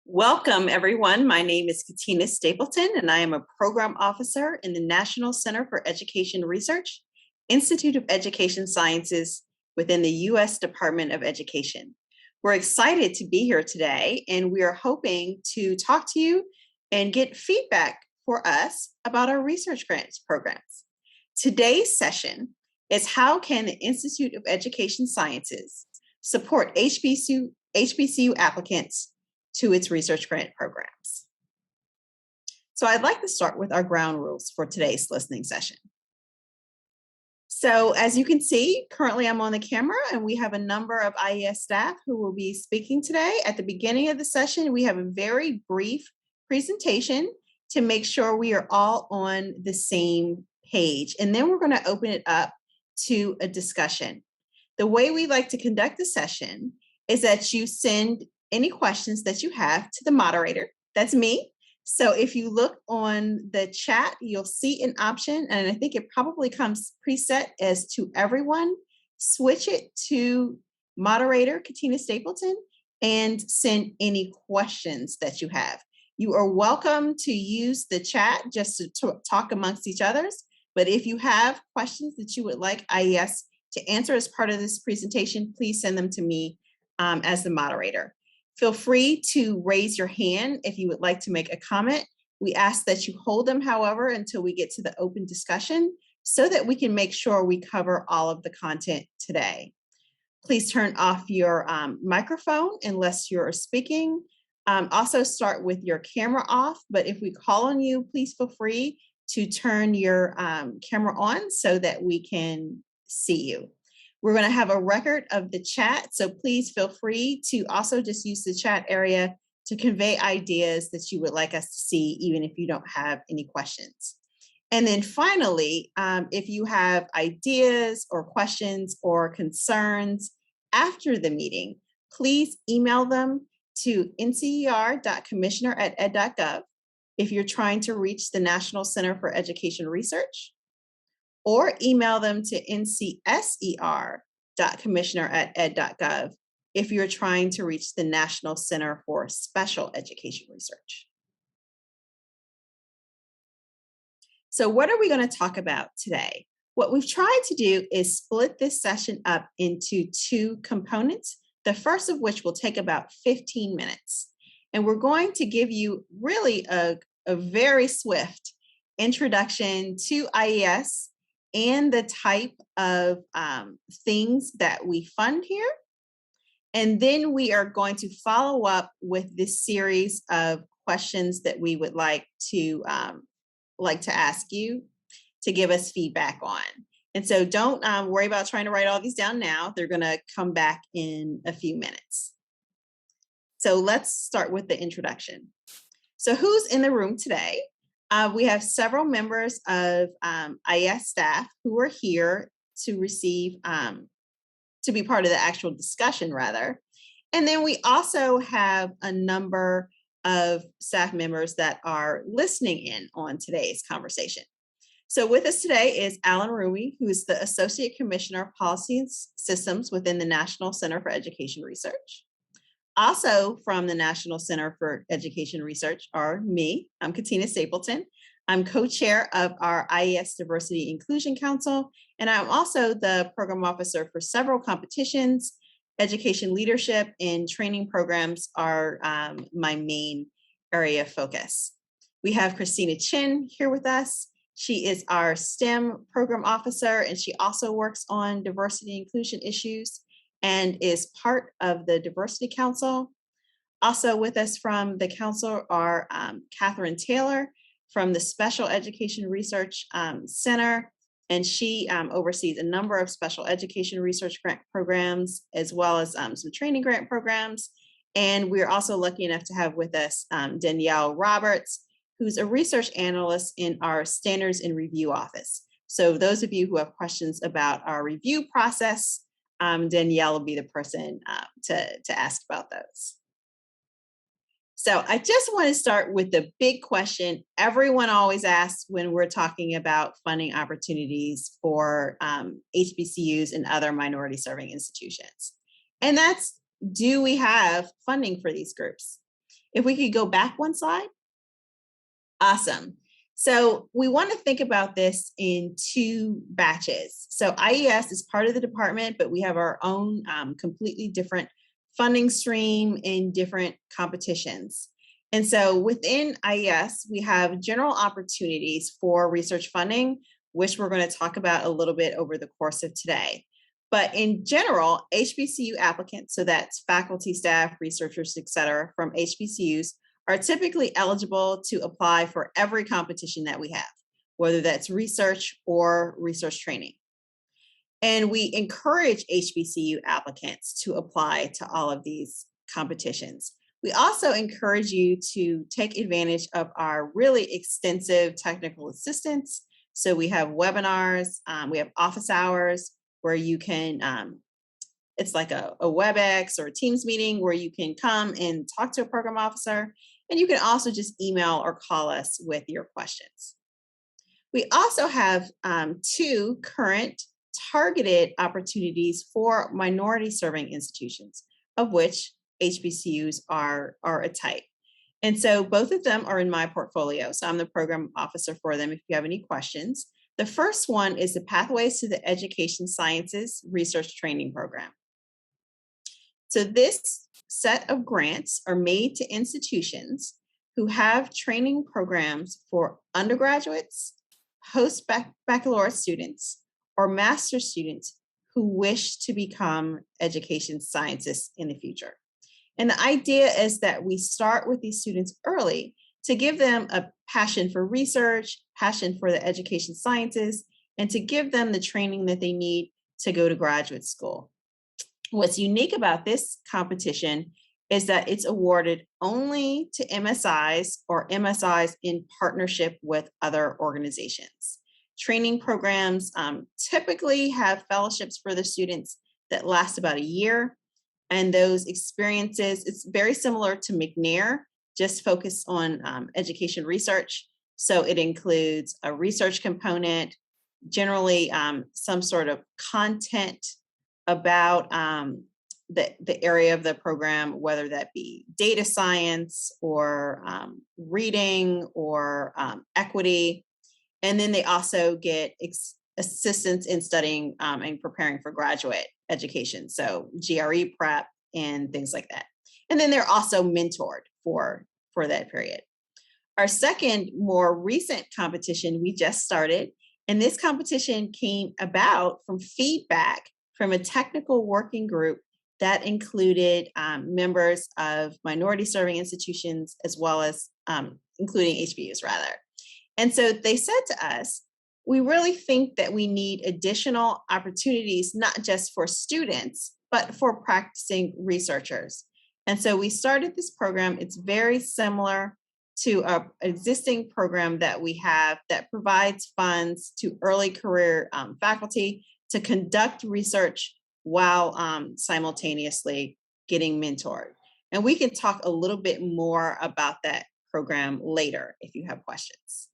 Welcome, everyone. My name is Katina Stapleton, and I am a program officer in the National Center for Education Research, Institute of Education Sciences within the U.S. Department of Education. We're excited to be here today, and we are hoping to talk to you and get feedback for us about our research grants programs. Today's session is how can the Institute of Education Sciences support HBCU applicants to its research grant programs. So I'd like to start with our ground rules for today's listening session. So as you can see, currently I'm on the camera and we have a number of IES staff who will be speaking today. At the beginning of the session, we have a very brief presentation to make sure we are all on the same page. And then we're going to open it up to a discussion. The way we like to conduct the session is that you send any questions that you have to the moderator. That's me. So if you look on the chat, you'll see an option, and I think it probably comes preset as to everyone. Switch it to moderator Katina Stapleton and send any questions that you have. You are welcome to use the chat just to talk amongst each others. But if you have questions that you would like IES to answer as part of this presentation, please send them to me as the moderator. Feel free to raise your hand if you would like to make a comment. We ask that you hold them, however, until we get to the open discussion so that we can make sure we cover all of the content today. Please turn off your microphone unless you're speaking. Also start with your camera off, but if we call on you, please feel free to turn your camera on so that we can see you. We're going to have a record of the chat, so please feel free to also just use the chat area to convey ideas that you would like us to see, even if you don't have any questions. And then finally, if you have ideas or questions or concerns after the meeting, please email them to ncer.commissioner@ed.gov if you're trying to reach the National Center for Education Research, or email them to ncser.commissioner@ed.gov if you're trying to reach the National Center for Special Education Research. So what are we going to talk about today? What we've tried to do is split this session up into two components, the first of which will take about 15 minutes. And we're going to give you really a very swift introduction to IES and the type of things that we fund here. And then we are going to follow up with this series of questions that we would like to ask you to give us feedback on. And so don't worry about trying to write all these down now. They're going to come back in a few minutes. So let's start with the introduction. So who's in the room today? We have several members of IES staff who are here to receive, to be part of the actual discussion, rather. And then we also have a number of staff members that are listening in on today's conversation. So with us today is Alan Rumi, who is the Associate Commissioner of Policy and Systems within the National Center for Education Research. Also from the National Center for Education Research are me. I'm Katina Stapleton. I'm co-chair of our IES Diversity Inclusion Council, and I'm also the program officer for several competitions. Education leadership and training programs are my main area of focus. We have Christina Chin here with us. She is our STEM program officer, and she also works on diversity and inclusion issues and is part of the Diversity Council. Also with us from the council are Catherine Taylor from the Special Education Research Center, and she oversees a number of special education research grant programs, as well as some training grant programs. And we're also lucky enough to have with us Danielle Roberts, who's a research analyst in our Standards and Review Office. So those of you who have questions about our review process, Danielle will be the person to ask about those. So I just want to start with the big question everyone always asks when we're talking about funding opportunities for HBCUs and other minority serving institutions. And that's, do we have funding for these groups? If we could go back one slide. Awesome. So we want to think about this in two batches. So IES is part of the department, but we have our own completely different funding stream in different competitions. And so within IES, we have general opportunities for research funding, which we're going to talk about a little bit over the course of today. But in general, HBCU applicants, so that's faculty, staff, researchers, et cetera, from HBCUs, are typically eligible to apply for every competition that we have, whether that's research or research training. And we encourage HBCU applicants to apply to all of these competitions. We also encourage you to take advantage of our really extensive technical assistance. So we have webinars, we have office hours where you can, it's like a WebEx or a Teams meeting where you can come and talk to a program officer. And you can also just email or call us with your questions. We also have two current targeted opportunities for minority serving institutions, of which HBCUs are a type. And so both of them are in my portfolio. So I'm the program officer for them if you have any questions. The first one is the Pathways to the Education Sciences Research Training Program. So this set of grants are made to institutions who have training programs for undergraduates, post-baccalaureate students, or master's students who wish to become education scientists in the future. And the idea is that we start with these students early to give them a passion for research, passion for the education sciences, and to give them the training that they need to go to graduate school. What's unique about this competition is that it's awarded only to MSIs or MSIs in partnership with other organizations. Training programs typically have fellowships for the students that last about a year. And those experiences, it's very similar to McNair, just focused on education research. So it includes a research component, generally some sort of content about the area of the program, whether that be data science or reading or equity. And then they also get assistance in studying and preparing for graduate education. So GRE prep and things like that. And then they're also mentored for that period. Our second more recent competition we just started, and this competition came about from feedback from a technical working group that included members of minority serving institutions as well as including HBCUs rather. And so they said to us, we really think that we need additional opportunities, not just for students, but for practicing researchers. And so we started this program. It's very similar to an existing program that we have that provides funds to early career faculty to conduct research while simultaneously getting mentored. And we can talk a little bit more about that program later if you have questions.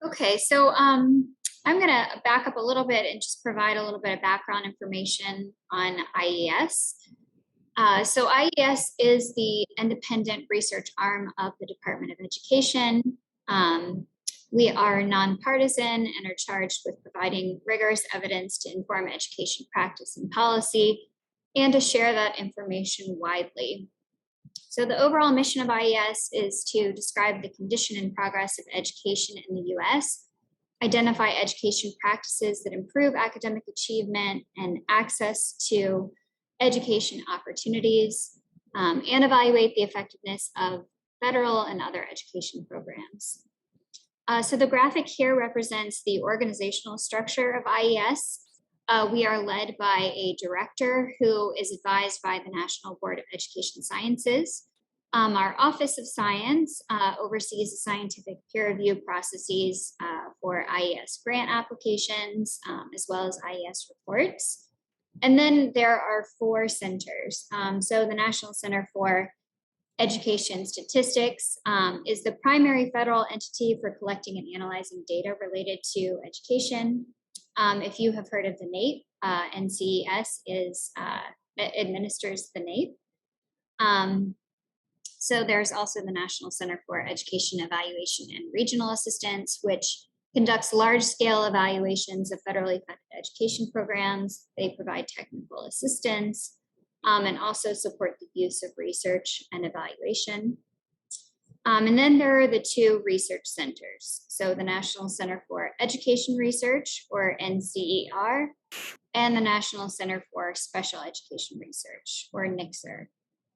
Okay, so I'm going to back up a little bit and just provide a little bit of background information on IES. So IES is the independent research arm of the Department of Education. We are nonpartisan and are charged with providing rigorous evidence to inform education practice and policy and to share that information widely. So the overall mission of IES is to describe the condition and progress of education in the US, identify education practices that improve academic achievement and access to education opportunities, and evaluate the effectiveness of federal and other education programs. So the graphic here represents the organizational structure of IES. We are led by a director who is advised by the National Board of Education Sciences. Our Office of Science oversees the scientific peer review processes for IES grant applications, as well as IES reports. And then there are 4 centers. So the National Center for Education Statistics is the primary federal entity for collecting and analyzing data related to education. If you have heard of the NAEP, NCES administers the NAEP. So there's also the National Center for Education Evaluation and Regional Assistance, which conducts large-scale evaluations of federally funded education programs. They provide technical assistance and also support the use of research and evaluation. And then there are the two research centers. So the National Center for Education Research, or NCER, and the National Center for Special Education Research, or NCSER.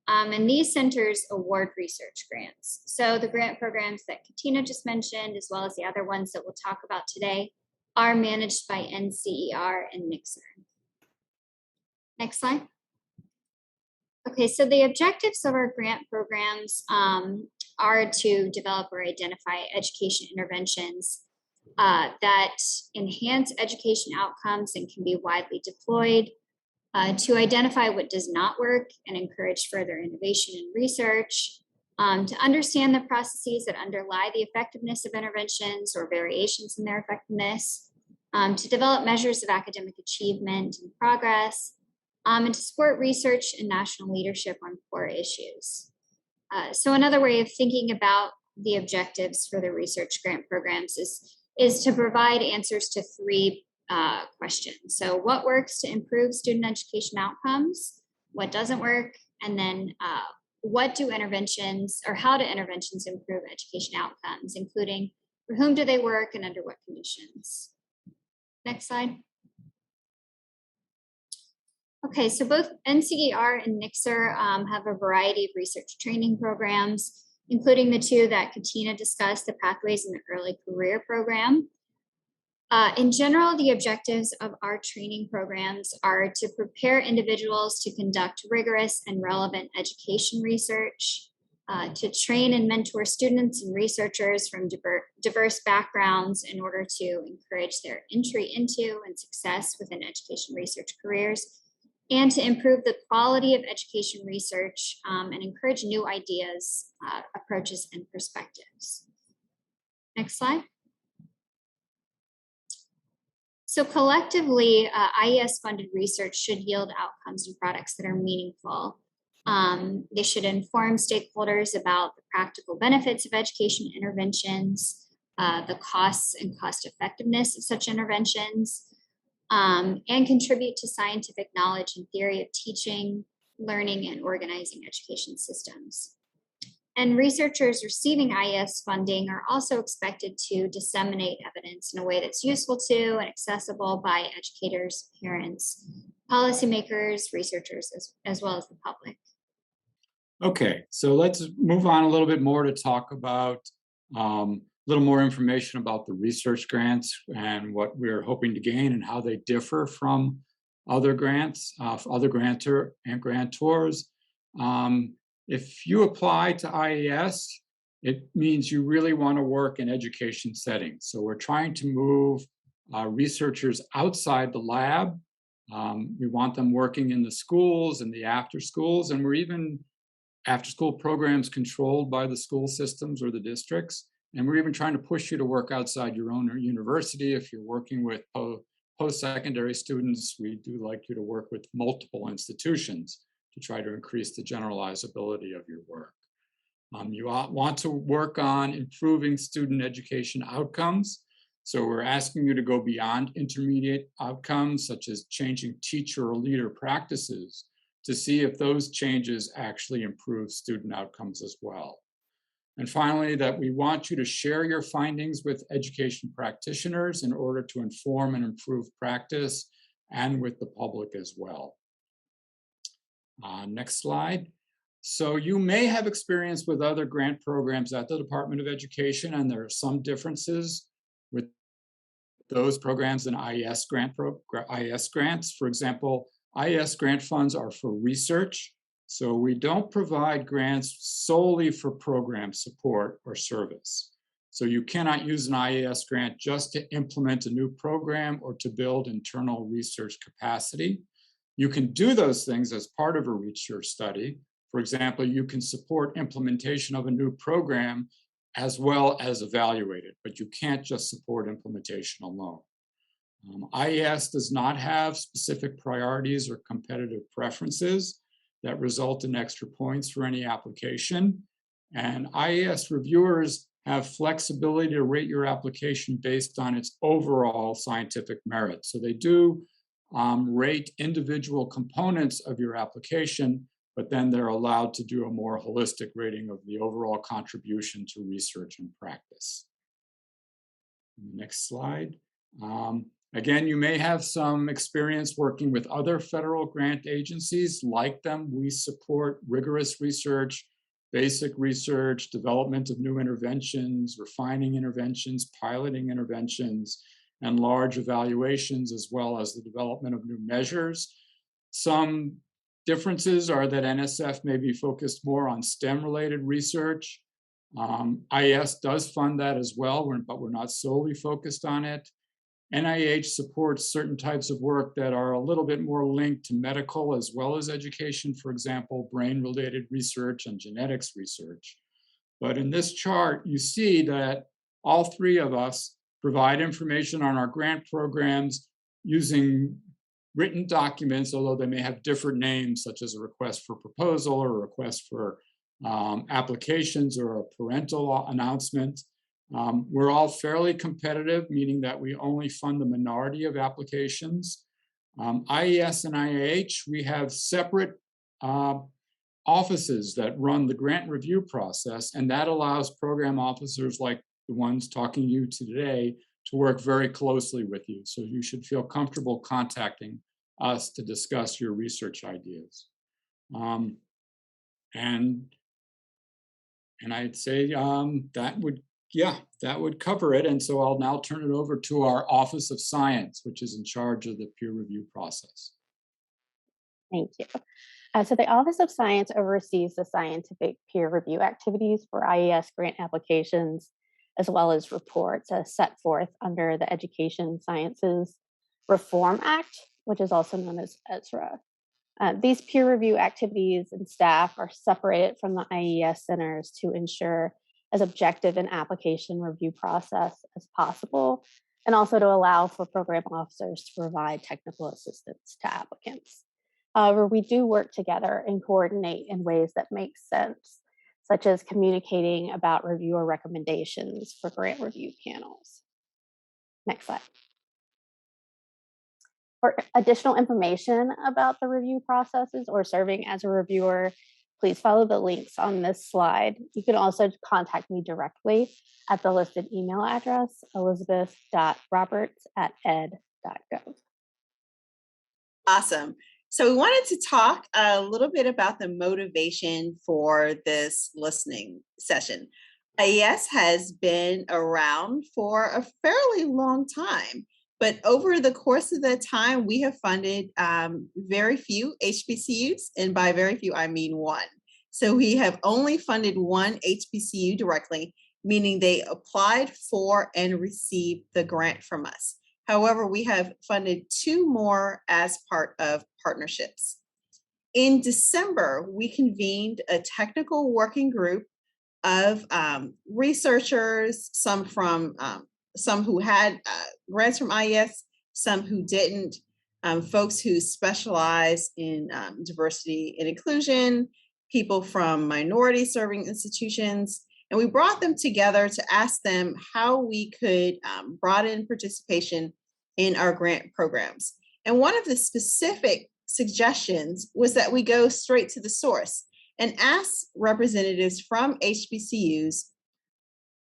And these centers award research grants. So the grant programs that Katina just mentioned, as well as the other ones that we'll talk about today, are managed by NCER and NCSER. Next slide. Okay, so the objectives of our grant programs are to develop or identify education interventions that enhance education outcomes and can be widely deployed, to identify what does not work and encourage further innovation and research, to understand the processes that underlie the effectiveness of interventions or variations in their effectiveness, to develop measures of academic achievement and progress, and to support research and national leadership on core issues. So another way of thinking about the objectives for the research grant programs is to provide answers to three questions. So what works to improve student education outcomes, what doesn't work, and then what do interventions, or how do interventions improve education outcomes, including for whom do they work and under what conditions. Next slide. Okay, so both NCER and NCSER have a variety of research training programs, including the two that Katina discussed, the Pathways in the Early Career program. In general, the objectives of our training programs are to prepare individuals to conduct rigorous and relevant education research, to train and mentor students and researchers from diverse backgrounds in order to encourage their entry into and success within education research careers, and to improve the quality of education research and encourage new ideas, approaches, and perspectives. Next slide. So collectively, IES-funded research should yield outcomes and products that are meaningful. They should inform stakeholders about the practical benefits of education interventions, the costs and cost effectiveness of such interventions, and contribute to scientific knowledge and theory of teaching, learning, and organizing education systems. And researchers receiving IES funding are also expected to disseminate evidence in a way that's useful to and accessible by educators, parents, policymakers, researchers, as well as the public. Okay, so let's move on a little bit more to talk about a little more information about the research grants and what we're hoping to gain and how they differ from other grants, other grantor and grantors. If you apply to IES, it means you really want to work in education settings. So we're trying to move researchers outside the lab. We want them working in the schools and the after schools, and we're even after school programs controlled by the school systems or the districts. And we're even trying to push you to work outside your own university. If you're working with post-secondary students, we do like you to work with multiple institutions to try to increase the generalizability of your work. You want to work on improving student education outcomes. So we're asking you to go beyond intermediate outcomes, such as changing teacher or leader practices, to see if those changes actually improve student outcomes as well. And finally, that we want you to share your findings with education practitioners in order to inform and improve practice, and with the public as well. Next slide. So you may have experience with other grant programs at the Department of Education, and there are some differences with those programs and IES grants. For example, IES grant funds are for research, so we don't provide grants solely for program support or service. So you cannot use an IES grant just to implement a new program or to build internal research capacity. You can do those things as part of a research study. For example, you can support implementation of a new program as well as evaluate it, but you can't just support implementation alone. IES does not have specific priorities or competitive preferences that result in extra points for any application. And IES reviewers have flexibility to rate your application based on its overall scientific merit. So they do rate individual components of your application, but then they're allowed to do a more holistic rating of the overall contribution to research and practice. Next slide. Again, you may have some experience working with other federal grant agencies. Like them, we support rigorous research, basic research, development of new interventions, refining interventions, piloting interventions, and large evaluations, as well as the development of new measures. Some differences are that NSF may be focused more on STEM-related research. IES does fund that as well, but we're not solely focused on it. NIH supports certain types of work that are a little bit more linked to medical as well as education, for example, brain-related research and genetics research. But in this chart, you see that all three of us provide information on our grant programs using written documents, although they may have different names, such as a request for proposal or a request for applications or a parental announcement. We're all fairly competitive, meaning that we only fund the minority of applications. IES and IIH, we have separate offices that run the grant review process, and that allows program officers like the ones talking to you today to work very closely with you. So you should feel comfortable contacting us to discuss your research ideas. And I'd say that would cover it. And so I'll now turn it over to our Office of Science, which is in charge of the peer review process. Thank you. So the Office of Science oversees the scientific peer review activities for IES grant applications, as well as reports set forth under the Education Sciences Reform Act, which is also known as ESRA. These peer review activities and staff are separated from the IES centers to ensure as objective an application review process as possible, and also to allow for program officers to provide technical assistance to applicants. However, we do work together and coordinate in ways that make sense, such as communicating about reviewer recommendations for grant review panels. Next slide. For additional information about the review processes or serving as a reviewer, please follow the links on this slide. You can also contact me directly at the listed email address, elizabeth.roberts@ed.gov. Awesome. So we wanted to talk a little bit about the motivation for this listening session. IES has been around for a fairly long time, but over the course of the time, we have funded very few HBCUs, and by very few, I mean one. So we have only funded one HBCU directly, meaning they applied for and received the grant from us. However, we have funded two more as part of partnerships. In December, we convened a technical working group of researchers, some who had grants from IES, some who didn't, folks who specialize in diversity and inclusion, people from minority serving institutions. And we brought them together to ask them how we could broaden participation in our grant programs. And one of the specific suggestions was that we go straight to the source and ask representatives from HBCUs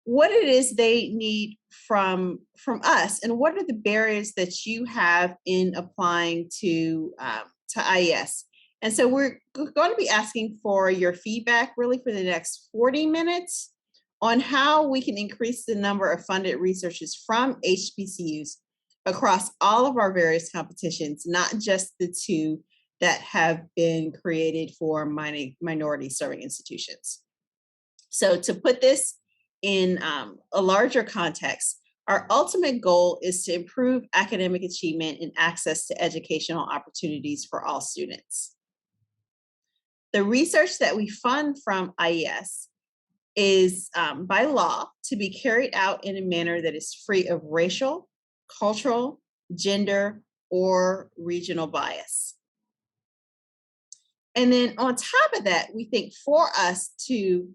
what it is they need from us, and what are the barriers that you have in applying to IES. And so we're going to be asking for your feedback really for the next 40 minutes on how we can increase the number of funded researchers from HBCUs across all of our various competitions, not just the two that have been created for minority serving institutions. So to put this in a larger context, our ultimate goal is to improve academic achievement and access to educational opportunities for all students. The research that we fund from IES is by law to be carried out in a manner that is free of racial, cultural, gender, or regional bias. And then on top of that, we think for us to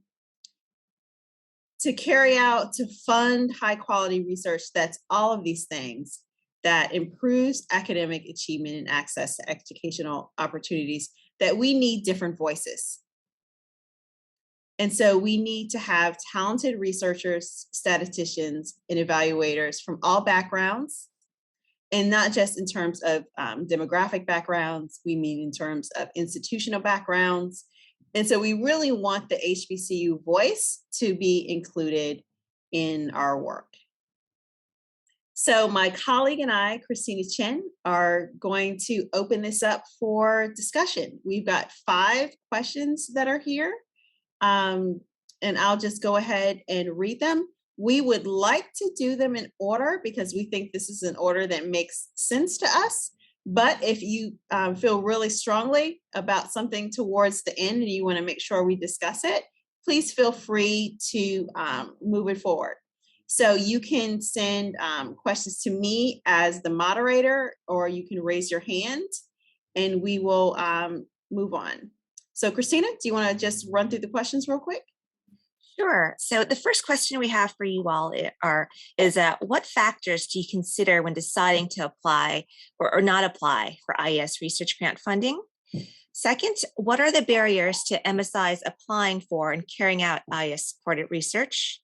to carry out, to fund high quality research that's all of these things that improves academic achievement and access to educational opportunities, that we need different voices. And so we need to have talented researchers, statisticians, and evaluators from all backgrounds, and not just in terms of demographic backgrounds, we mean in terms of institutional backgrounds. And so we really want the HBCU voice to be included in our work. So my colleague and I, Christina Chen, are going to open this up for discussion. We've got 5 questions that are here, and I'll just go ahead and read them. We would like to do them in order because we think this is an order that makes sense to us. But if you feel really strongly about something towards the end and you want to make sure we discuss it, please feel free to move it forward. So you can send questions to me as the moderator, or you can raise your hand and we will move on. So Christina, do you want to just run through the questions real quick? Sure. So the first question we have for you all is what factors do you consider when deciding to apply or not apply for IES research grant funding? Second, what are the barriers to MSIs applying for and carrying out IES-supported research?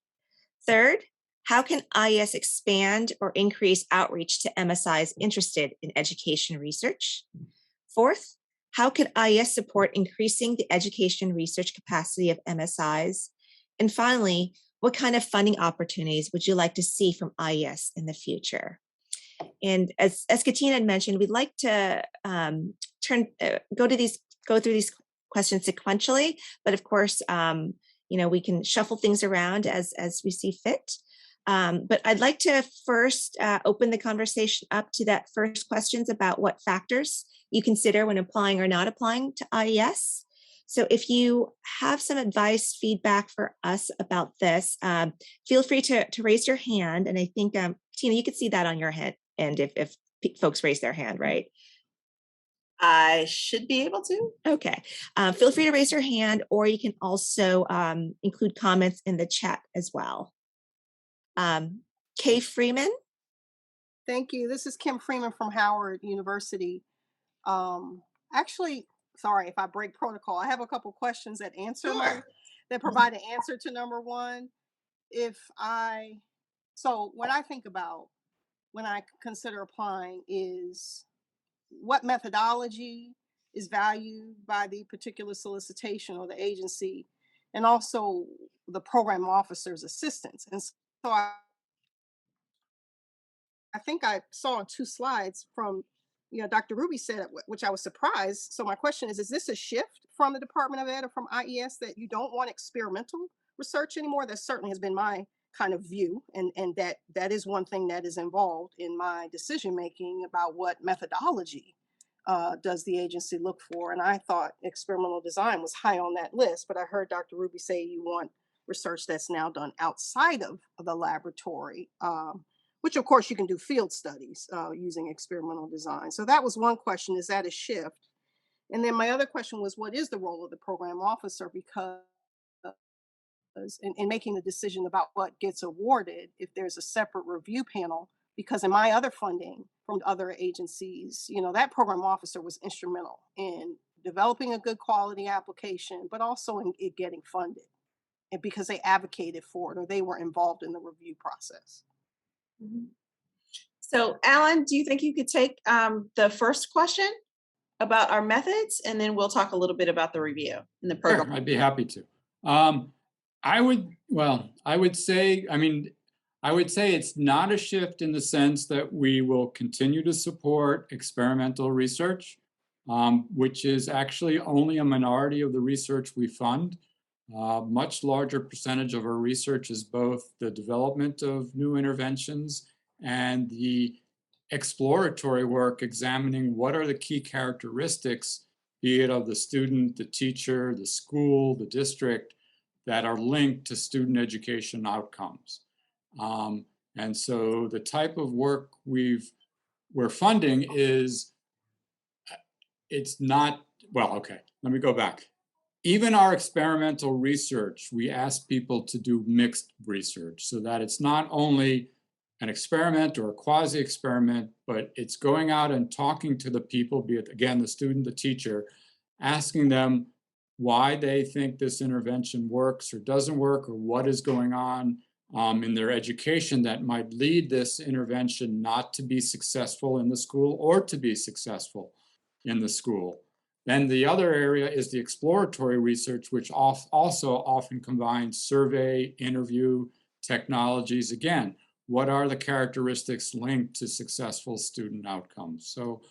Third, how can IES expand or increase outreach to MSIs interested in education research? Fourth, how could IES support increasing the education research capacity of MSIs? And finally, what kind of funding opportunities would you like to see from IES in the future? And as Katina had mentioned, we'd like to go through these questions sequentially, but of course, we can shuffle things around as we see fit. But I'd like to first open the conversation up to that first questions about what factors you consider when applying or not applying to IES. So if you have some advice, feedback for us about this, feel free to raise your hand. And I think, Tina, you could see that on your end if folks raise their hand, right? I should be able to. Okay. Feel free to raise your hand, or you can also include comments in the chat as well. Kay Freeman. Thank you. This is Kim Freeman from Howard University. Actually, sorry if I break protocol. I have a couple questions that provide an answer to number 1. So what I think about when I consider applying is what methodology is valued by the particular solicitation or the agency, and also the program officer's assistance. And so I think I saw on 2 slides from, Dr. Ruby said, which I was surprised. So my question is this a shift from the Department of Ed or from IES that you don't want experimental research anymore? That certainly has been my kind of view. And that is one thing that is involved in my decision-making about what methodology does the agency look for. And I thought experimental design was high on that list, but I heard Dr. Ruby say you want research that's now done outside of the laboratory, which of course you can do field studies using experimental design. So that was one question, is that a shift? And then my other question was, what is the role of the program officer? Because in making the decision about what gets awarded, if there's a separate review panel, because in my other funding from other agencies, that program officer was instrumental in developing a good quality application, but also in it getting funded, and because they advocated for it or they were involved in the review process. So Alan, do you think you could take the first question about our methods, and then we'll talk a little bit about the review in the program? Sure, I'd be happy to. I would say it's not a shift in the sense that we will continue to support experimental research, which is actually only a minority of the research we fund. Much larger percentage of our research is both the development of new interventions and the exploratory work examining what are the key characteristics, be it of the student, the teacher, the school, the district, that are linked to student education outcomes. And so the type of work we're funding it's not, well, okay, let me go back. even our experimental research, we ask people to do mixed research so that it's not only an experiment or a quasi-experiment, but it's going out and talking to the people, be it again, the student, the teacher, asking them why they think this intervention works or doesn't work, or what is going on in their education that might lead this intervention not to be successful in the school or to be successful in the school. Then the other area is the exploratory research, which also often combines survey, interview, technologies. Again, what are the characteristics linked to successful student outcomes? So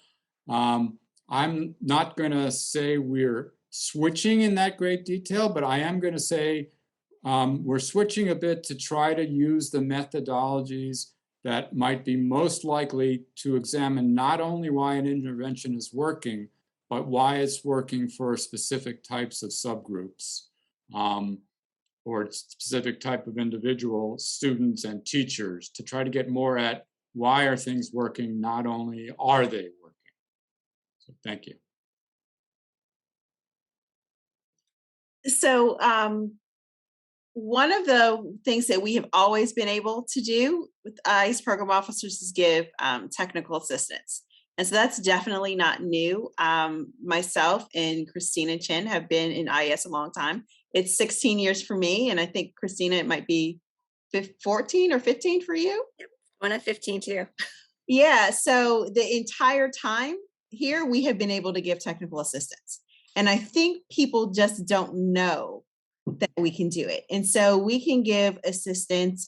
I'm not going to say we're switching in that great detail, but I am going to say we're switching a bit to try to use the methodologies that might be most likely to examine not only why an intervention is working, but why it's working for specific types of subgroups or specific type of individual students and teachers, to try to get more at why are things working, not only are they working. So thank you. So one of the things that we have always been able to do with IES program officers is give technical assistance. And so that's definitely not new. Myself and Christina Chen have been in IES a long time. It's 16 years for me. And I think, Christina, it might be 14 or 15 for you. One at 15 too. Yeah. So the entire time here, we have been able to give technical assistance. And I think people just don't know that we can do it. And so we can give assistance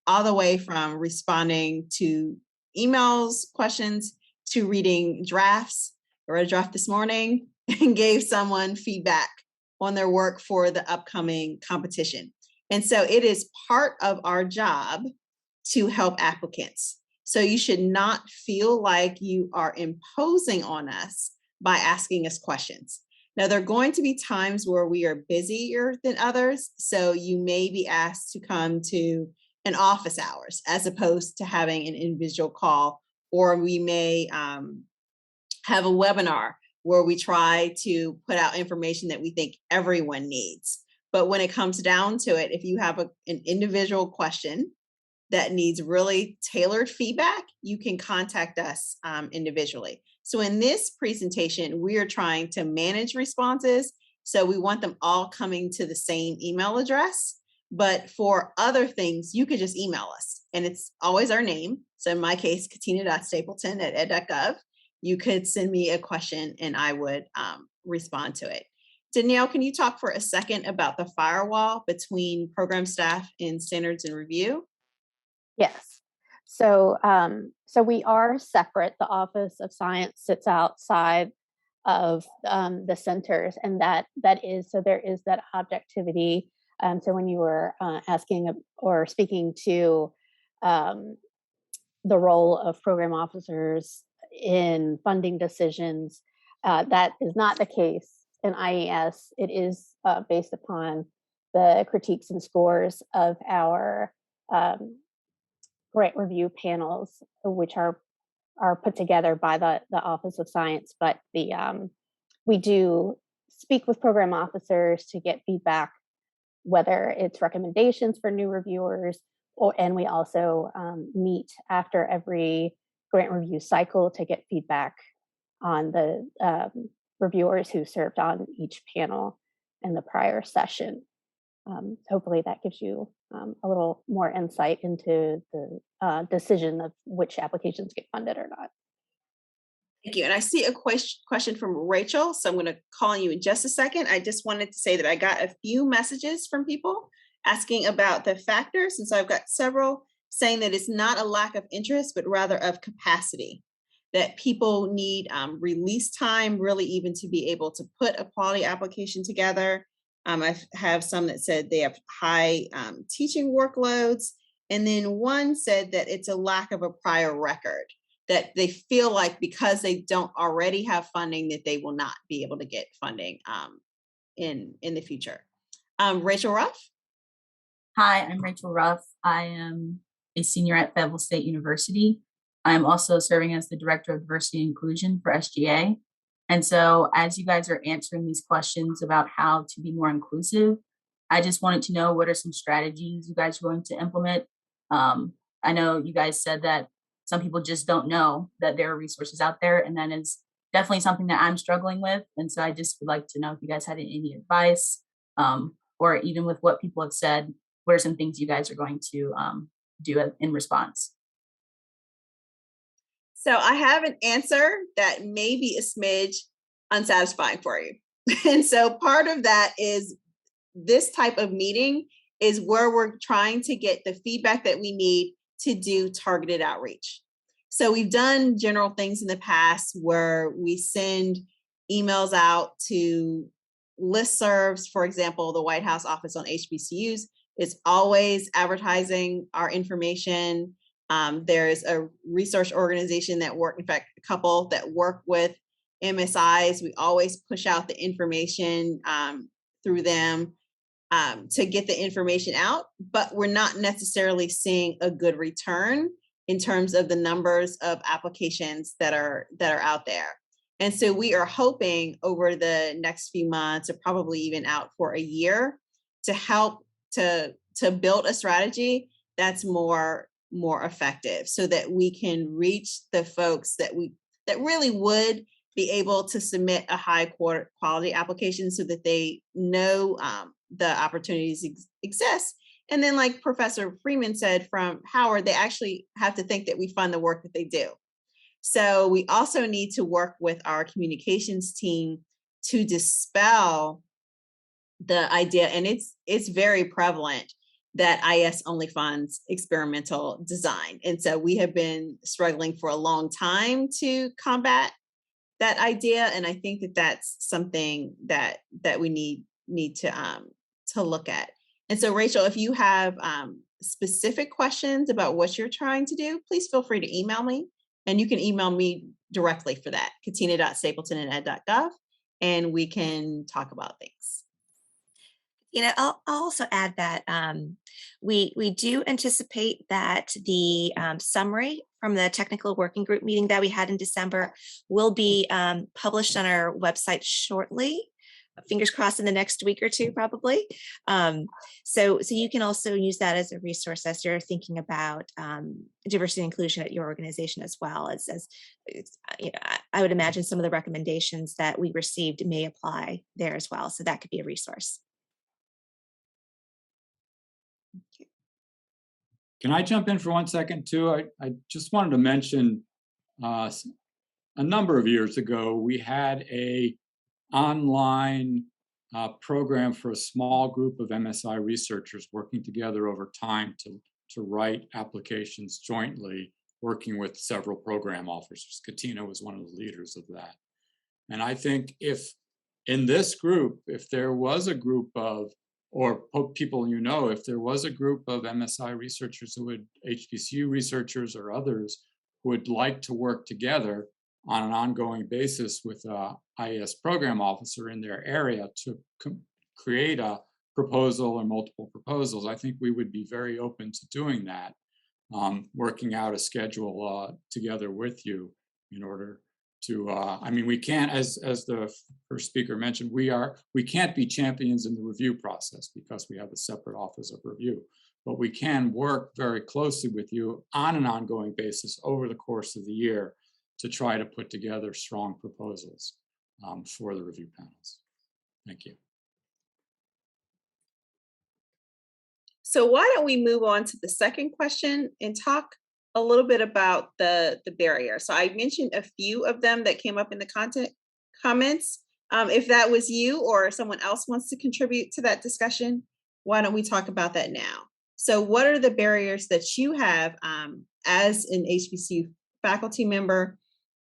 all the way from responding to emails, questions, to reading drafts. I read a draft this morning and gave someone feedback on their work for the upcoming competition. And so it is part of our job to help applicants. So you should not feel like you are imposing on us by asking us questions. Now, there are going to be times where we are busier than others, so you may be asked to come to an office hours as opposed to having an individual call, or we may have a webinar where we try to put out information that we think everyone needs. But when it comes down to it, if you have an individual question that needs really tailored feedback, you can contact us individually. So in this presentation, we are trying to manage responses. So we want them all coming to the same email address. But for other things, you could just email us. And it's always our name. So in my case, katina.stapleton@ed.gov. You could send me a question and I would respond to it. Danielle, can you talk for a second about the firewall between program staff and standards and review? Yes. So, so we are separate. The Office of Science sits outside of the centers, and that is, so there is that objectivity. So when you were asking or speaking to the role of program officers in funding decisions, that is not the case in IES. It is based upon the critiques and scores of our grant review panels, which are put together by the Office of Science. But we do speak with program officers to get feedback, whether it's recommendations for new reviewers, and we also meet after every grant review cycle to get feedback on the reviewers who served on each panel in the prior session. Hopefully that gives you a little more insight into the decision of which applications get funded or not. Thank you. And I see a question from Rachel, so I'm going to call on you in just a second. I just wanted to say that I got a few messages from people asking about the factors. And so I've got several saying that it's not a lack of interest, but rather of capacity, that people need release time really even to be able to put a quality application together. I have some that said they have high teaching workloads. And then one said that it's a lack of a prior record, that they feel like because they don't already have funding that they will not be able to get funding in the future. Rachel Ruff. Hi, I'm Rachel Ruff. I am a senior at Fayetteville State University. I'm also serving as the Director of Diversity and Inclusion for SGA. And so as you guys are answering these questions about how to be more inclusive, I just wanted to know what are some strategies you guys are going to implement. I know you guys said that some people just don't know that there are resources out there, and that is definitely something that I'm struggling with. And so I just would like to know if you guys had any advice, or even with what people have said, what are some things you guys are going to do in response? So I have an answer that may be a smidge unsatisfying for you. And so part of that is this type of meeting is where we're trying to get the feedback that we need to do targeted outreach. So we've done general things in the past where we send emails out to listservs. For example, the White House Office on HBCUs is always advertising our information. There is a research organization that work, in fact, a couple that work with MSIs. We always push out the information through them to get the information out, but we're not necessarily seeing a good return in terms of the numbers of applications that are out there. And so we are hoping over the next few months, or probably even out for a year, to help to build a strategy that's more effective, so that we can reach the folks that really would be able to submit a high quality application, so that they know the opportunities exist. And then, like Professor Freeman said from Howard, they actually have to think that we fund the work that they do. So we also need to work with our communications team to dispel the idea, and it's very prevalent, that IS only funds experimental design. And so we have been struggling for a long time to combat that idea. And I think that that's something that we need to look at. And so, Rachel, if you have specific questions about what you're trying to do, please feel free to email me. And you can email me directly for that, katina.stapleton@ed.gov, and we can talk about things. I'll also add that we do anticipate that the summary from the technical working group meeting that we had in December will be published on our website shortly. Fingers crossed in the next week or two, probably. So you can also use that as a resource as you're thinking about diversity and inclusion at your organization, as well as I would imagine some of the recommendations that we received may apply there as well. So that could be a resource. Can I jump in for 1 second too? I just wanted to mention a number of years ago, we had a online program for a small group of MSI researchers working together over time to write applications jointly, working with several program officers. Katina was one of the leaders of that. And I think if in this group, if there was a group of, or people if there was a group of MSI researchers who would, HBCU researchers or others, who would like to work together on an ongoing basis with a IES program officer in their area to create a proposal or multiple proposals, I think we would be very open to doing that, working out a schedule together with you in order to, we can't, as the first speaker mentioned, we can't be champions in the review process because we have a separate office of review, but we can work very closely with you on an ongoing basis over the course of the year to try to put together strong proposals for the review panels. Thank you. So why don't we move on to the second question and talk a little bit about the barrier. So I mentioned a few of them that came up in the comments. If that was you or someone else wants to contribute to that discussion, why don't we talk about that now? So what are the barriers that you have as an HBCU faculty member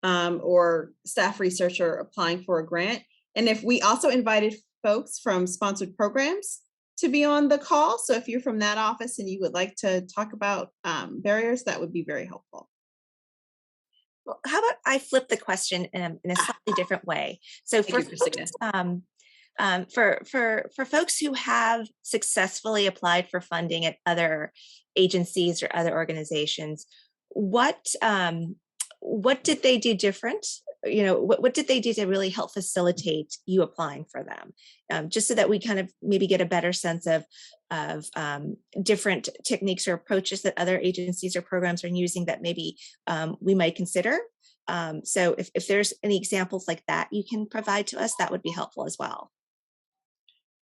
or staff researcher applying for a grant? And if we also invited folks from sponsored programs to be on the call. So if you're from that office and you would like to talk about barriers, that would be very helpful. Well, how about I flip the question in a slightly different way? So for folks who have successfully applied for funding at other agencies or other organizations, what did they do different what did they do to really help facilitate you applying for them? Just so that we kind of maybe get a better sense of different techniques or approaches that other agencies or programs are using that maybe we might consider. So if there's any examples like that you can provide to us, that would be helpful as well.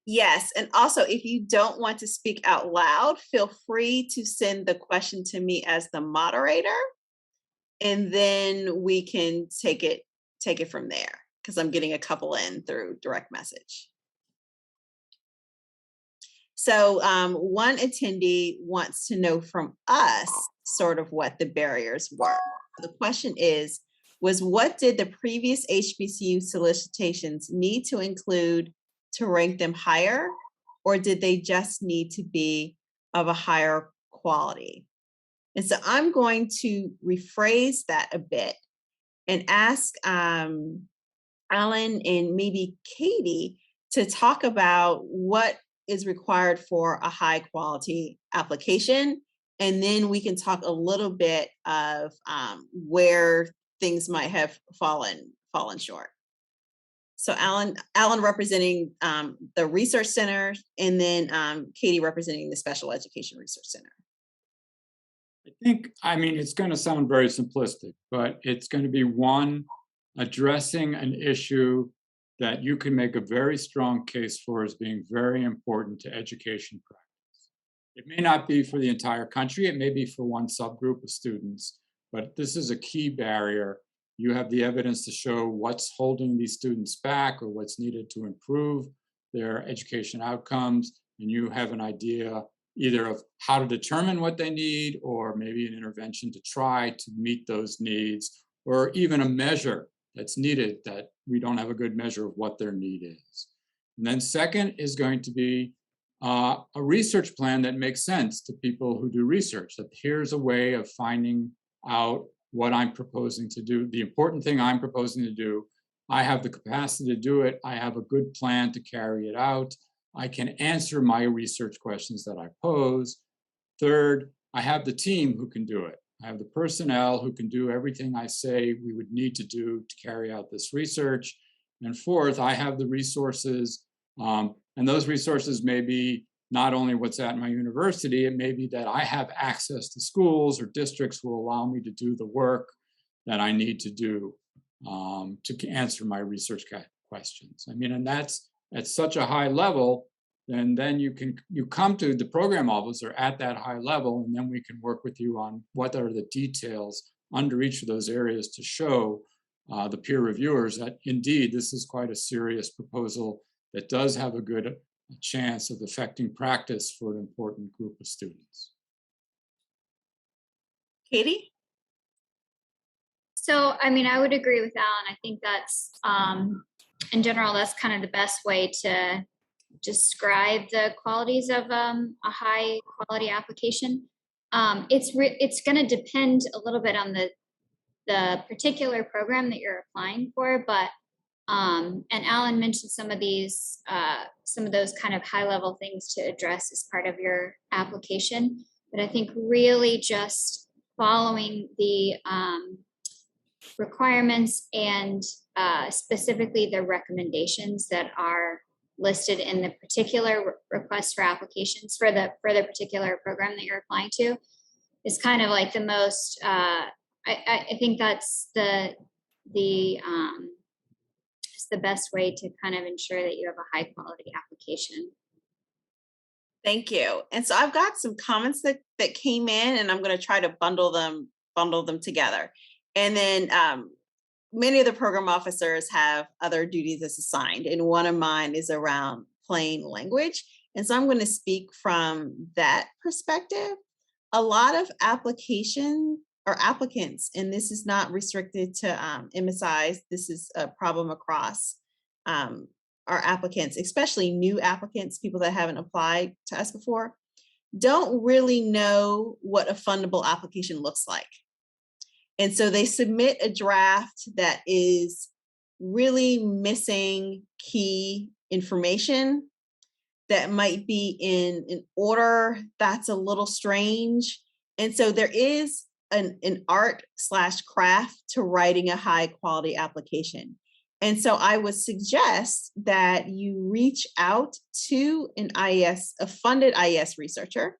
Yes, and also if you don't want to speak out loud, feel free to send the question to me as the moderator, and then we can take it from there, because I'm getting a couple in through direct message. So one attendee wants to know from us sort of what the barriers were. The question is, what did the previous HBCU solicitations need to include to rank them higher, or did they just need to be of a higher quality? And so I'm going to rephrase that a bit and ask Alan and maybe Katie to talk about what is required for a high quality application. And then we can talk a little bit of where things might have fallen short. So Alan representing the Research Center, and then Katie representing the Special Education Research Center. I mean, it's going to sound very simplistic, but it's going to be one, addressing an issue that you can make a very strong case for as being very important to education practice. It may not be for the entire country, it may be for one subgroup of students, but this is a key barrier. You have the evidence to show what's holding these students back or what's needed to improve their education outcomes, and you have an idea either of how to determine what they need, or maybe an intervention to try to meet those needs, or even a measure that's needed that we don't have a good measure of what their need is. And then second is going to be a research plan that makes sense to people who do research, that here's a way of finding out what I'm proposing to do, the important thing I'm proposing to do. I have the capacity to do it. I have a good plan to carry it out. I can answer my research questions that I pose. Third, I have the team who can do it. I have the personnel who can do everything I say we would need to do to carry out this research. And fourth, I have the resources, and those resources may be not only what's at my university, it may be that I have access to schools or districts who will allow me to do the work that I need to do to answer my research questions. I mean, and that's at such a high level, and then you come to the program officer at that high level, and then we can work with you on what are the details under each of those areas to show the peer reviewers that indeed this is quite a serious proposal that does have a good chance of affecting practice for an important group of students. Katie? So, I mean, I would agree with Alan. I think that's, in general, that's kind of the best way to describe the qualities of a high quality application. It's going to depend a little bit on the particular program that you're applying for, but and Alan mentioned some of those kind of high level things to address as part of your application. But I think really just following the requirements and specifically the recommendations that are listed in the particular request for applications for the particular program that you're applying to is kind of like the most, I think that's the best way to kind of ensure that you have a high quality application. Thank you. And so I've got some comments that came in, and I'm going to try to bundle them together. And then many of the program officers have other duties as assigned, and one of mine is around plain language. And so I'm going to speak from that perspective. A lot of application or applicants, and this is not restricted to MSIs, this is a problem across our applicants, especially new applicants, people that haven't applied to us before, don't really know what a fundable application looks like. And so they submit a draft that is really missing key information, that might be in an order that's a little strange. And so there is an art/craft to writing a high quality application. And so I would suggest that you reach out to an IES, a funded IES researcher,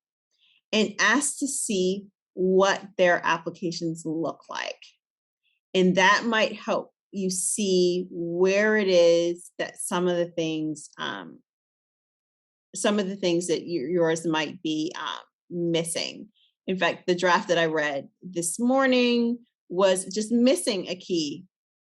and ask to see what their applications look like. And that might help you see where it is that some of the things that yours might be missing. In fact, the draft that I read this morning was just missing a key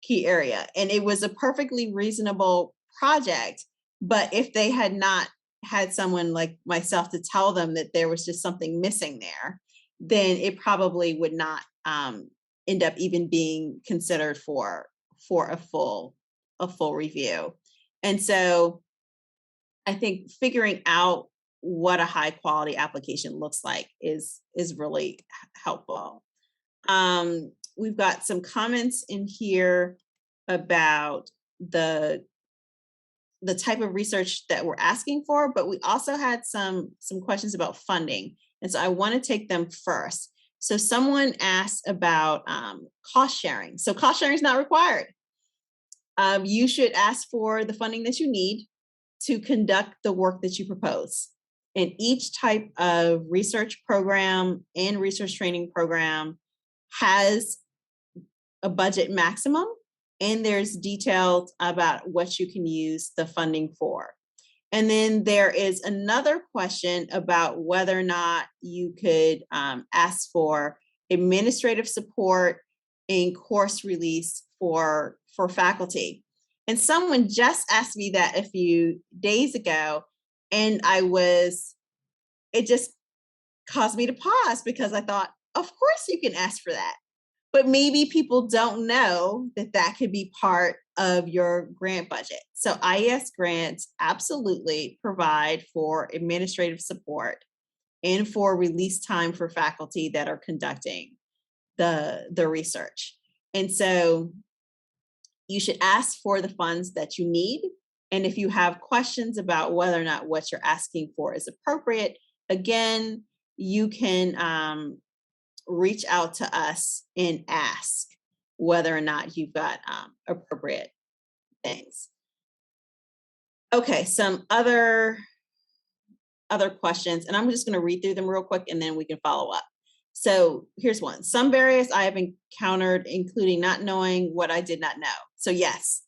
area, and it was a perfectly reasonable project. But if they had not had someone like myself to tell them that there was just something missing there, then it probably would not end up even being considered for a full review. And so I think figuring out what a high quality application looks like is really helpful. We've got some comments in here about the type of research that we're asking for, but we also had some questions about funding. And so I want to take them first. So someone asked about cost sharing. So cost sharing is not required. You should ask for the funding that you need to conduct the work that you propose. And each type of research program and research training program has a budget maximum, and there's details about what you can use the funding for. And then there is another question about whether or not you could ask for administrative support and course release for faculty. And someone just asked me that a few days ago, and it just caused me to pause because I thought, of course you can ask for that. But maybe people don't know that that could be part of your grant budget. So IES grants absolutely provide for administrative support and for release time for faculty that are conducting the research. And so you should ask for the funds that you need. And if you have questions about whether or not what you're asking for is appropriate, again, you can reach out to us and ask whether or not you've got appropriate things. Okay, some other questions, and I'm just going to read through them real quick and then we can follow up. So here's one. Some barriers I have encountered, including not knowing what I did not know. So yes,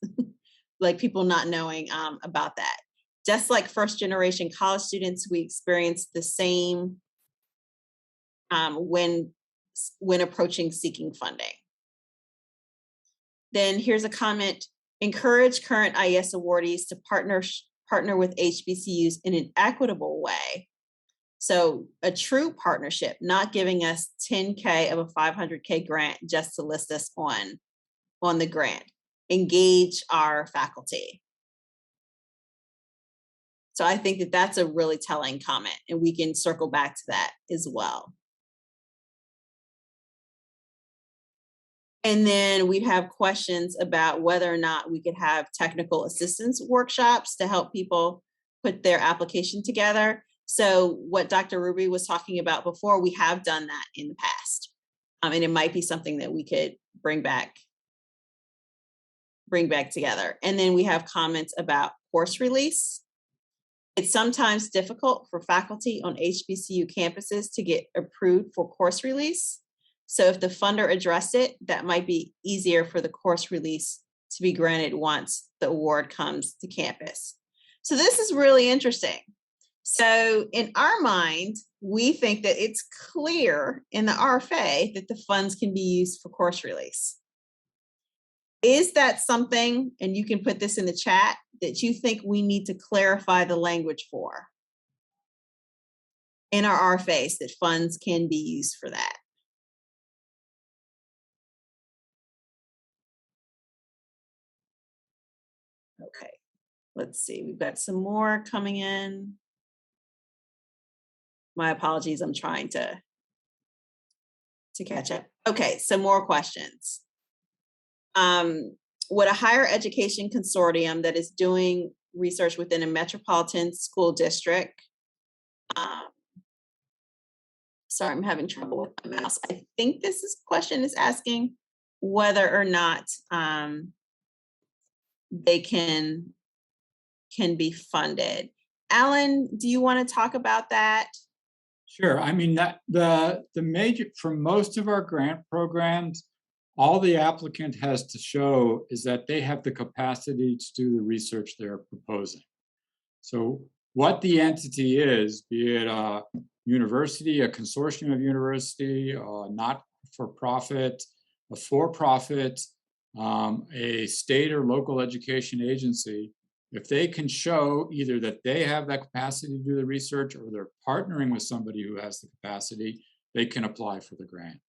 like people not knowing about that. Just like first generation college students, we experience the same when approaching seeking funding. Then here's a comment: encourage current IES awardees to partner with HBCUs in an equitable way. So a true partnership, not giving us $10K of a $500K grant just to list us on the grant. Engage our faculty. So I think that that's a really telling comment, and we can circle back to that as well. And then we have questions about whether or not we could have technical assistance workshops to help people put their application together. So what Dr. Ruby was talking about before, we have done that in the past. And it might be something that we could bring back together. And then we have comments about course release. It's sometimes difficult for faculty on HBCU campuses to get approved for course release. So if the funder addressed it, that might be easier for the course release to be granted once the award comes to campus. So this is really interesting. So in our mind, we think that it's clear in the RFA that the funds can be used for course release. Is that something, and you can put this in the chat, that you think we need to clarify the language for in our RFAs, that funds can be used for that? Okay, let's see. We've got some more coming in. My apologies, I'm trying to catch up. Okay, some more questions. Would a higher education consortium that is doing research within a metropolitan school district sorry, I'm having trouble with my mouse. I think question is asking whether or not they can be funded. Alan, do you want to talk about that? Sure. I mean, that the major, for most of our grant programs, all the applicant has to show is that they have the capacity to do the research they're proposing. So what the entity is, be it a university, a consortium of university, not for profit, a for-profit, a state or local education agency, if they can show either that they have that capacity to do the research or they're partnering with somebody who has the capacity, they can apply for the grant.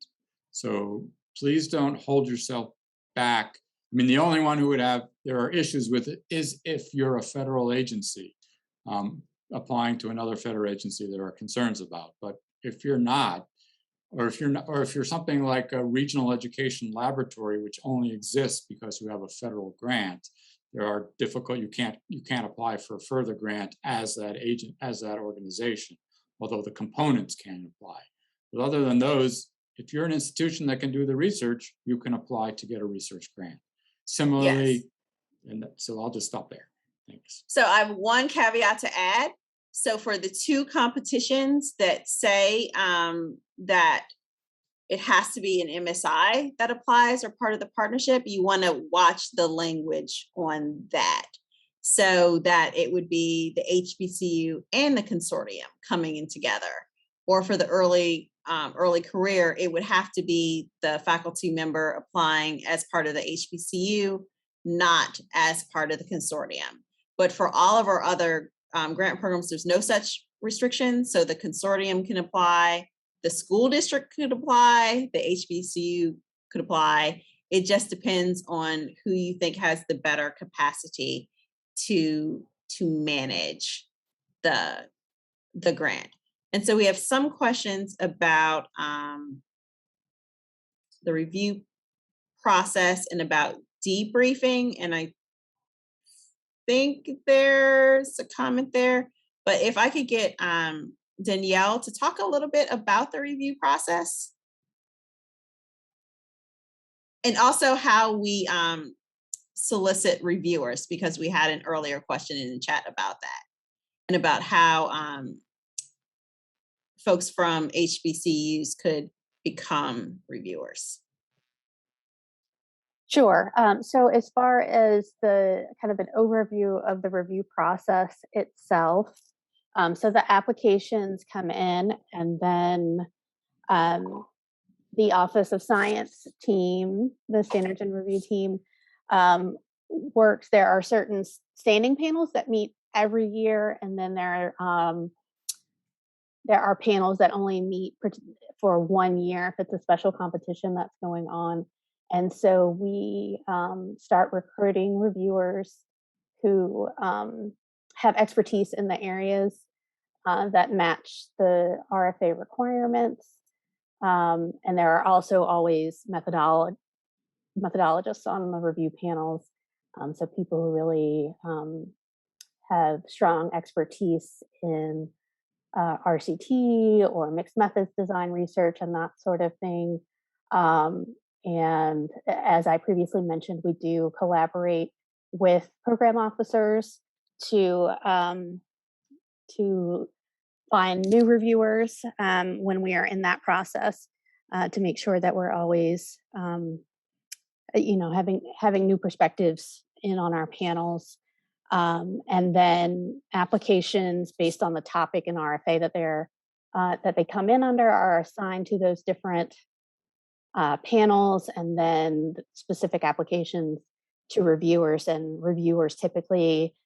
So please don't hold yourself back. I mean, the only one who would have, there are issues with it is if you're a federal agency applying to another federal agency, there are concerns about. But if you're not, or if you're something like a regional education laboratory, which only exists because you have a federal grant, there are difficult, you can't apply for a further grant as that agent, as that organization, although the components can apply. But other than those, if you're an institution that can do the research, you can apply to get a research grant. Similarly, Yes. and so I'll just stop there. Thanks. So I have one caveat to add. So for the two competitions that say that it has to be an MSI that applies or part of the partnership, you want to watch the language on that, so that it would be the HBCU and the consortium coming in together. Or for the early career, it would have to be the faculty member applying as part of the HBCU, not as part of the consortium. But for all of our other grant programs, there's no such restriction. So the consortium can apply, the school district could apply, the HBCU could apply. It just depends on who you think has the better capacity to manage the grant. And so we have some questions about the review process and about debriefing. And I think there's a comment there, but if I could get Danielle to talk a little bit about the review process and also how we solicit reviewers, because we had an earlier question in the chat about that, and about how folks from HBCUs could become reviewers. Sure. So as far as the kind of an overview of the review process itself, so the applications come in, and then the Office of Science team, the Standards and Review team, works. There are certain standing panels that meet every year, and then there are panels that only meet for 1 year if it's a special competition that's going on. And so we start recruiting reviewers who have expertise in the areas that match the RFA requirements. And there are also always methodologists on the review panels. So people who really have strong expertise in RCT or mixed methods design research and that sort of thing. And as I previously mentioned, we do collaborate with program officers to find new reviewers when we are in that process, to make sure that we're always, having new perspectives in on our panels. And then applications based on the topic and RFA that they come in under are assigned to those different panels, and then specific applications to reviewers. And reviewers typically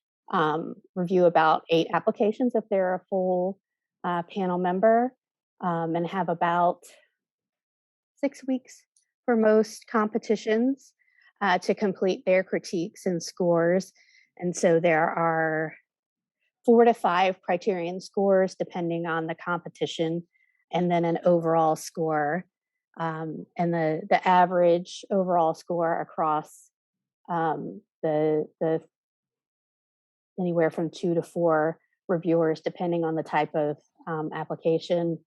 review about 8 applications if they're a full panel member, and have about 6 weeks for most competitions to complete their critiques and scores. And so there are 4 to 5 criterion scores depending on the competition, and then an overall score. And the average overall score across the anywhere from 2 to 4 reviewers, depending on the type of application,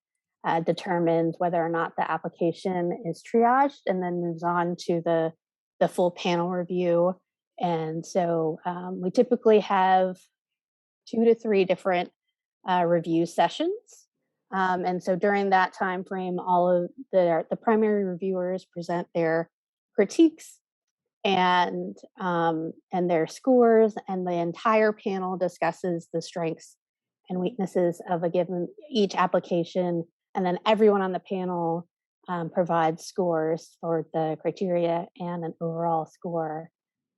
determines whether or not the application is triaged, and then moves on to the full panel review. And so we typically have 2 to 3 different review sessions. And so during that time frame, all of the primary reviewers present their critiques and their scores, and the entire panel discusses the strengths and weaknesses of each application, and then everyone on the panel provides scores for the criteria and an overall score.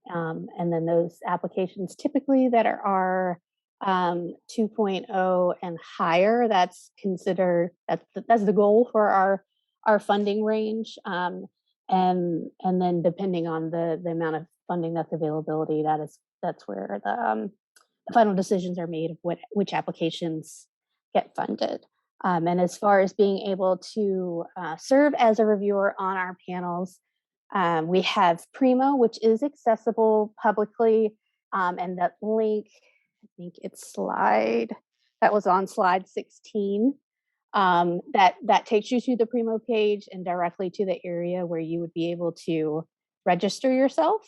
And then those applications typically that are 2.0 and higher, that's considered, that's the goal for our funding range. And then depending on the amount of funding that's availability, that's where the final decisions are made of which applications get funded. And as far as being able to serve as a reviewer on our panels, we have Primo, which is accessible publicly, and that link, I think it's that was on slide 16. That takes you to the Primo page and directly to the area where you would be able to register yourself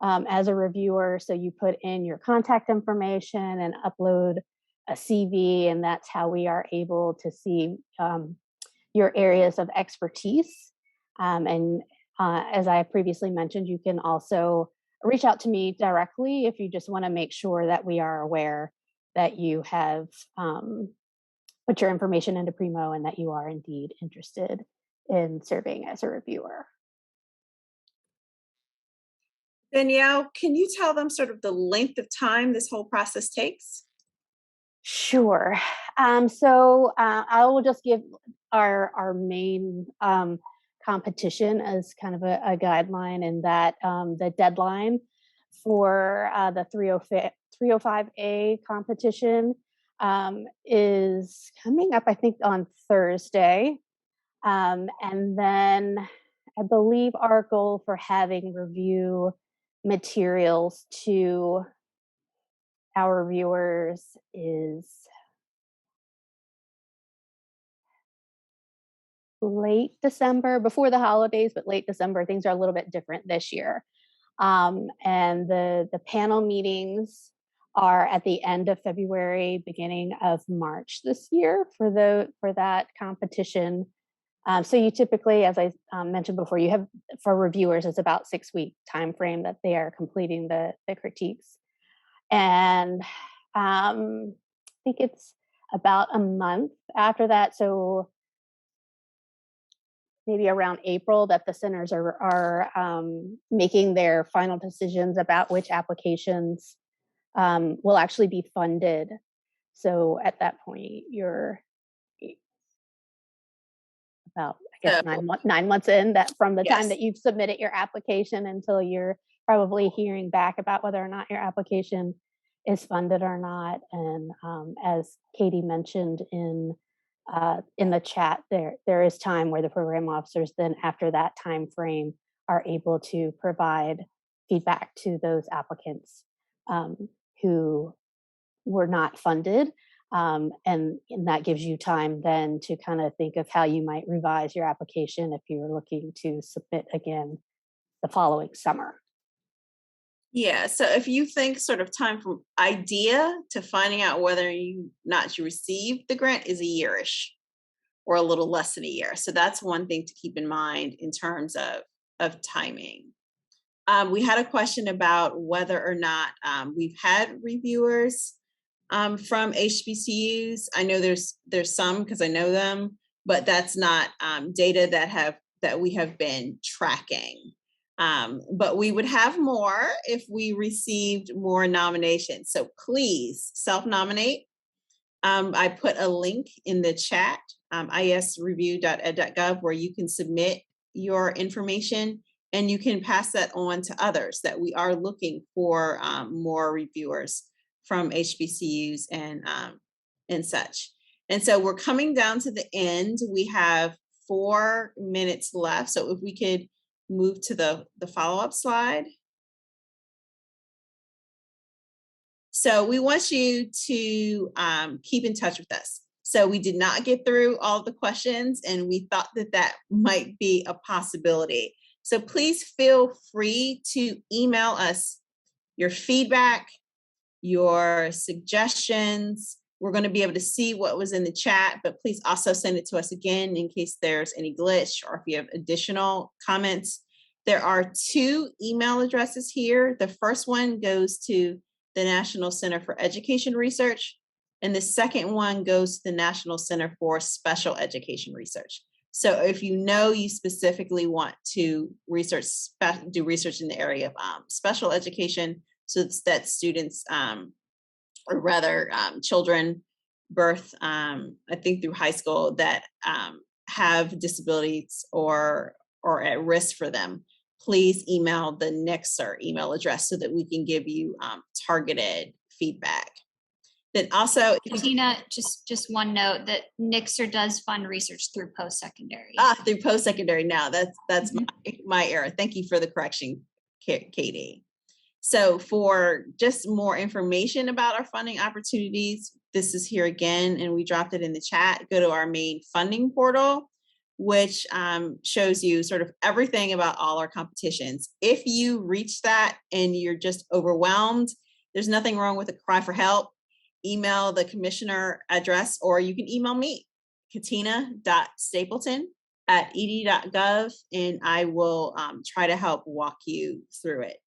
as a reviewer. So you put in your contact information and upload a CV, and that's how we are able to see your areas of expertise. And as I previously mentioned, you can also reach out to me directly if you just want to make sure that we are aware that you have put your information into Primo and that you are indeed interested in serving as a reviewer. Danielle, can you tell them sort of the length of time this whole process takes? Sure. So I will just give our main competition as kind of a guideline, and that the deadline for the 305A competition is coming up, I think, on Thursday. And then I believe our goal for having review materials to our reviewers is late December, before the holidays, but late December. Things are a little bit different this year. And the panel meetings are at the end of February, beginning of March this year for that competition. So you typically, as I mentioned before, you have, for reviewers, it's about 6-week time frame that they are completing the critiques. And I think it's about a month after that, so maybe around April, that the centers are making their final decisions about which applications will actually be funded. So at that point, you're about, I guess, 9 months in that from the time that you've submitted your application until you're probably hearing back about whether or not your application is funded or not. And as Katie mentioned in the chat, there is time where the program officers then, after that time frame, are able to provide feedback to those applicants who were not funded. And that gives you time then to kind of think of how you might revise your application if you're looking to submit again the following summer. Yeah, so if you think sort of time from idea to finding out whether you received the grant is a year-ish or a little less than a year. So that's one thing to keep in mind in terms of timing. We had a question about whether or not we've had reviewers from HBCUs. I know there's some because I know them, but that's not data that we have been tracking. But we would have more if we received more nominations. So please self-nominate. I put a link in the chat, iesreview.ed.gov, where you can submit your information and you can pass that on to others, that we are looking for more reviewers from HBCUs and such. And so we're coming down to the end. We have 4 minutes left. So if we could move to the follow-up slide. So we want you to keep in touch with us. So we did not get through all the questions, and we thought that that might be a possibility. So please feel free to email us your feedback, your suggestions. We're going to be able to see what was in the chat, but please also send it to us again in case there's any glitch or if you have additional comments. There are 2 email addresses here. The first one goes to the National Center for Education Research, and the second one goes to the National Center for Special Education Research. So if you know you specifically want to do research in the area of special education, so that students, or rather children birth, I think through high school, that have disabilities or at risk for them, please email the NICSR email address so that we can give you targeted feedback. Then also, Katina, just one note that NICSR does fund research through post-secondary. Through post-secondary now. That's my error. Thank you for the correction, Katie. So for just more information about our funding opportunities, this is here again, and we dropped it in the chat. Go to our main funding portal, which shows you sort of everything about all our competitions. If you reach that and you're just overwhelmed, there's nothing wrong with a cry for help. Email the commissioner address, or you can email me, katina.stapleton@ed.gov, and I will try to help walk you through it.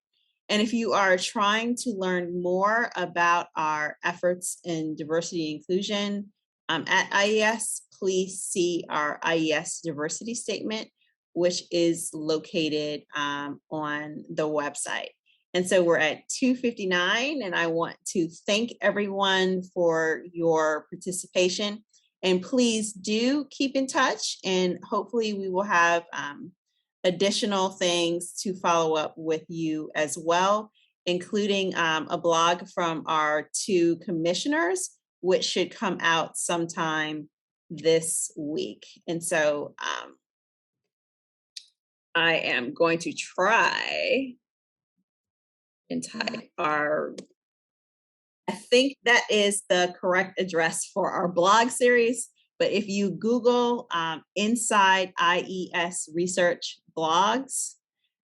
And if you are trying to learn more about our efforts in diversity and inclusion at IES, please see our IES diversity statement, which is located on the website. And so we're at 2:59, and I want to thank everyone for your participation. And please do keep in touch, and hopefully we will have additional things to follow up with you as well, including a blog from our 2 commissioners, which should come out sometime this week. And so I am going to try and type I think that is the correct address for our blog series. But if you Google Inside IES Research Blogs,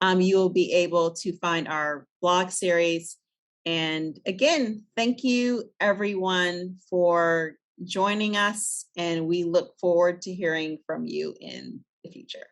you will be able to find our blog series. And again, thank you everyone for joining us, and we look forward to hearing from you in the future.